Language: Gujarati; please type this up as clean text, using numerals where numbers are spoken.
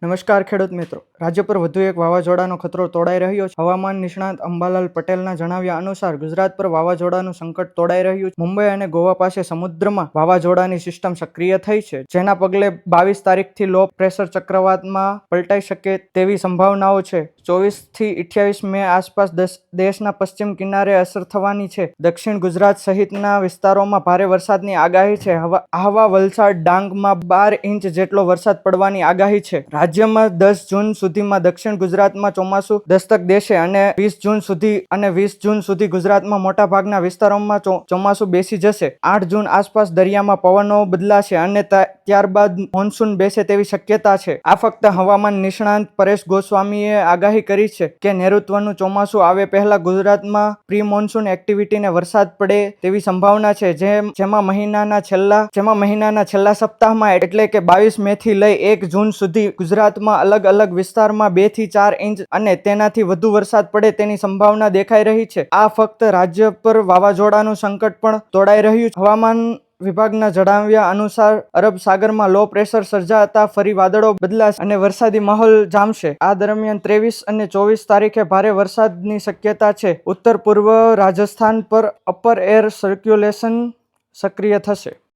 નમસ્કાર ખેડૂત મિત્રો, રાજ્ય પર વધુ એક વાવાઝોડાનો ખતરો તોડાઈ રહ્યો છે. હવામાન નિષ્ણાત અંબાલાલ પટેલના જણાવ્યા અનુસાર ગુજરાત પર વાવાઝોડાનું સંકટ તોડાઈ રહ્યું છે. મુંબઈ અને ગોવા પાસે સમુદ્રમાં વાવાઝોડાની સિસ્ટમ સક્રિય થઈ છે, જેના પગલે 22 તારીખથી લો પ્રેશર ચક્રવાતમાં પલટાઈ શકે તેવી સંભાવનાઓ છે. 24 થી 28 મે આસપાસ દેશના પશ્ચિમ કિનારે અસર થવાની છે. દક્ષિણ ગુજરાત સહિતના વિસ્તારોમાં ભારે વરસાદની આગાહી છે. આહવા, વલસાડ, ડાંગમાં 12 ઇંચ જેટલો વરસાદ પડવાની આગાહી છે. રાજ્યમાં 10 જૂન સુધીમાં દક્ષિણ ગુજરાતમાં ચોમાસું દસ્તક દેશે અને 20 જૂન સુધી ગુજરાતમાં મોટાભાગના વિસ્તારોમાં ચોમાસું બેસી જશે. 8 જૂન આસપાસ દરિયામાં પવનો બદલાશે અને ત્યારબાદ મોન્સૂન બેસે તેવી શક્યતા છે. આ ફક્ત હવામાન નિષ્ણાંત પરેશ ગોસ્વામીએ આગાહી કરી છે કે નૈઋત્યનું ચોમાસું આવે પહેલા ગુજરાતમાં પ્રી મોન્સૂન એક્ટિવિટીને વરસાદ પડે તેવી સંભાવના છે, જેમાં મહિનાના છેલ્લા સપ્તાહમાં એટલે કે 22 મે થી લઈ 1 જૂન સુધી ગુજરાતમાં અલગ અલગ વિસ્તારમાં 2 થી 4 ઇંચ અને તેનાથી વધુ વરસાદ પડે તેની સંભાવના દેખાઈ રહી છે. આ ફક્ત રાજ્ય પર વાવાઝોડાનું સંકટ પણ તોડાઈ રહ્યું છે. હવામાન વિભાગના જણાવ્યા અનુસાર અરબ સાગરમાં લો પ્રેશર સર્જાતા ફરી વાદળો બદલાશે અને વરસાદી માહોલ જામશે. આ દરમિયાન 23 અને 24 તારીખે ભારે વરસાદની શક્યતા છે. ઉત્તર પૂર્વ રાજસ્થાન પર અપર એર સર્ક્યુલેશન સક્રિય થશે.